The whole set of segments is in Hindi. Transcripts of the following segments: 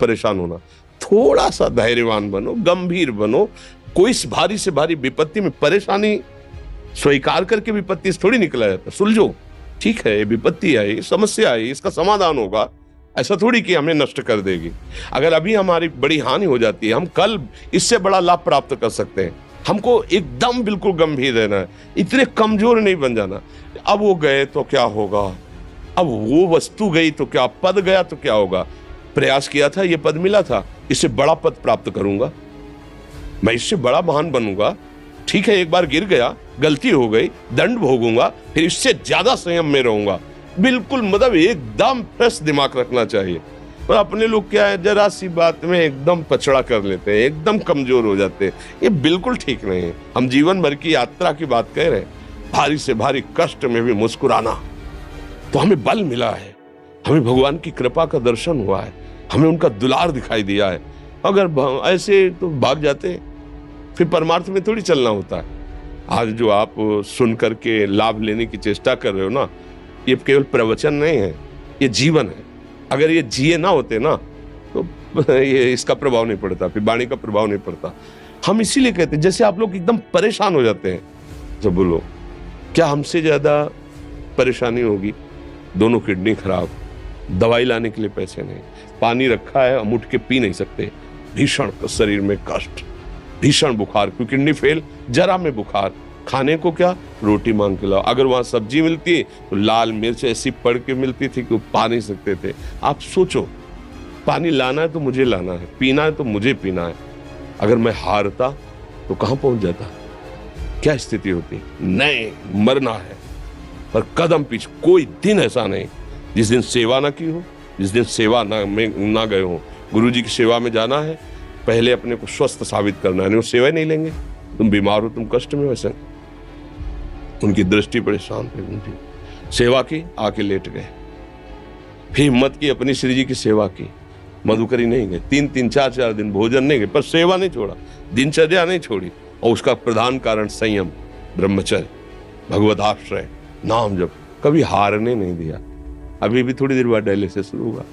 परेशान होना। थोड़ा सा धैर्यवान बनो, गंभीर बनो। कोई भारी से भारी विपत्ति में परेशानी स्वीकार करके विपत्ति से थोड़ी निकला जाता। सुलझो, ठीक है, विपत्ति आई, समस्या आई, इसका समाधान होगा, ऐसा थोड़ी कि हमें नष्ट कर देगी। अगर अभी हमारी बड़ी हानि हो जाती है, हम कल इससे बड़ा लाभ प्राप्त कर सकते हैं। हमको एकदम बिल्कुल गंभीर रहना है, इतने कमजोर नहीं बन जाना। अब वो गए तो क्या होगा, अब वो वस्तु गई तो क्या, पद गया तो क्या होगा। प्रयास किया था, ये पद मिला था, इससे बड़ा पद प्राप्त करूंगा, मैं इससे बड़ा महान बनूंगा। ठीक है, एक बार गिर गया, गलती हो गई, दंड भोगूंगा, फिर इससे ज्यादा संयम में रहूंगा। बिल्कुल मतलब एकदम फ्रेश दिमाग रखना चाहिए। और अपने लोग क्या है, जरा सी बात में एकदम पछड़ा कर लेते हैं, एकदम कमजोर हो जाते हैं। ये बिल्कुल ठीक नहीं है। हम जीवन भर की यात्रा की बात कह रहे हैं, भारी से भारी कष्ट में भी मुस्कुराना, तो हमें बल मिला है, हमें भगवान की कृपा का दर्शन हुआ है, हमें उनका दुलार दिखाई दिया है। अगर ऐसे तो भाग जाते हैं, फिर परमार्थ में थोड़ी चलना होता है। आज जो आप सुन करके लाभ लेने की चेष्टा कर रहे हो ना, ये केवल प्रवचन नहीं है, ये जीवन है। अगर ये जिए ना होते ना तो ये इसका प्रभाव नहीं पड़ता, फिर वाणी का प्रभाव नहीं पड़ता। हम इसीलिए कहते हैं, जैसे आप लोग एकदम परेशान हो जाते हैं, तो बोलो क्या हमसे ज्यादा परेशानी होगी? दोनों किडनी खराब, दवाई लाने के लिए पैसे नहीं, पानी रखा है हम उठ के पी नहीं सकते, भीषण शरीर में कष्ट, भीषण बुखार, क्योंकि किडनी फेल, जरा में बुखार, खाने को क्या, रोटी मांग के लाओ। अगर वहां सब्जी मिलती तो लाल मिर्च ऐसी पड़ के मिलती थी कि वो पा नहीं सकते थे। आप सोचो, पानी लाना है तो मुझे लाना है, पीना है तो मुझे पीना है। अगर मैं हारता तो कहां पहुंच जाता, क्या स्थिति होती? नहीं, मरना है, पर कदम पीछे। कोई दिन ऐसा नहीं जिस दिन सेवा ना की हो, जिस दिन सेवा ना गए हो। गुरु जी की सेवा में जाना है, पहले अपने को स्वस्थ साबित करना है, नहीं वो सेवा ही नहीं लेंगे। तुम बीमार हो, तुम कष्ट में, वैसे उनकी दृष्टि बड़े शांत है, उनकी सेवा की, आके लेट गए। फिर हिम्मत की, अपनी श्री जी की सेवा की, मधुकरी नहीं गए, 3-3, 4-4 दिन भोजन नहीं गए, पर सेवा नहीं छोड़ा, दिनचर्या नहीं छोड़ी। और उसका प्रधान कारण संयम, ब्रह्मचर्य, भगवत आश्रय, नाम जप, कभी हारने नहीं दिया। अभी भी थोड़ी देर बाद डायलिसिस शुरू हुआ,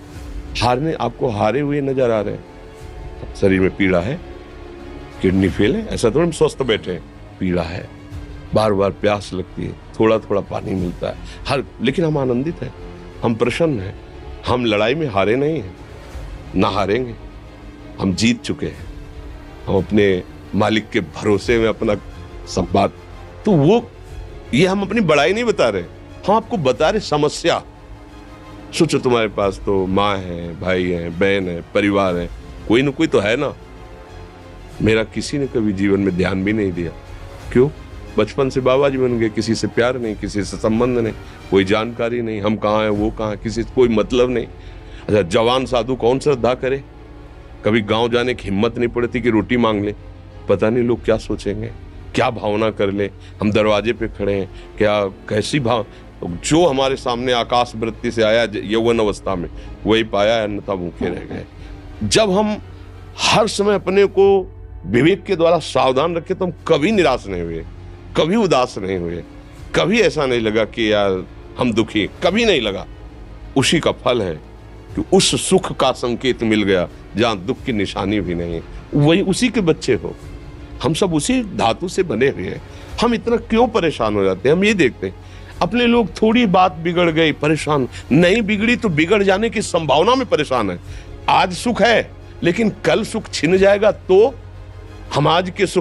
हारने, आपको हारे हुए नजर आ रहे हैं। शरीर में पीड़ा है, किडनी फेल है, ऐसा थोड़ा हम स्वस्थ बैठे हैं, पीड़ा है, बार बार प्यास लगती है, थोड़ा थोड़ा पानी मिलता है, लेकिन हम आनंदित हैं, हम प्रसन्न हैं। हम लड़ाई में हारे नहीं हैं, ना हारेंगे, हम जीत चुके हैं। हम अपने मालिक के भरोसे में अपना सब बात, तो वो ये हम अपनी बड़ाई नहीं बता रहे, हम आपको बता रहे समस्या। सोचो, तुम्हारे पास तो माँ है, भाई है, बहन है, परिवार है, कोई ना कोई तो है ना। मेरा किसी ने कभी जीवन में ध्यान भी नहीं दिया, क्यों? बचपन से बाबा जी बन गए, किसी से प्यार नहीं, किसी से संबंध नहीं, कोई जानकारी नहीं, हम कहाँ हैं, वो कहाँ, किसी से कोई मतलब नहीं। अच्छा, जवान साधु कौन श्रद्धा करे? कभी गांव जाने की हिम्मत नहीं पड़ती कि रोटी मांग ले, पता नहीं लोग क्या सोचेंगे, क्या भावना कर ले। हम दरवाजे पे खड़े हैं, क्या कैसी भाव, जो हमारे सामने आकाश वृत्ति से आया यौवन अवस्था में, वही पाया, अन्यथा भूखे रह गए। जब हम हर समय अपने को विवेक के द्वारा सावधान रखे, तो हम कभी निराश नहीं हुए, कभी उदास नहीं हुए, कभी ऐसा नहीं लगा कि यार हम दुखी, कभी नहीं लगा। उसी का फल है कि उस सुख का संकेत मिल गया जहां दुख की निशानी भी नहीं है। वही उसी के बच्चे हो, हम सब उसी धातु से बने हुए हैं। हम इतना क्यों परेशान हो जाते हैं? हम ये देखते हैं अपने लोग, थोड़ी बात बिगड़ गई परेशान, नहीं बिगड़ी तो बिगड़ जाने की संभावना में परेशान है। आज सुख है, लेकिन कल सुख छिन जाएगा, तो हम आज के सुख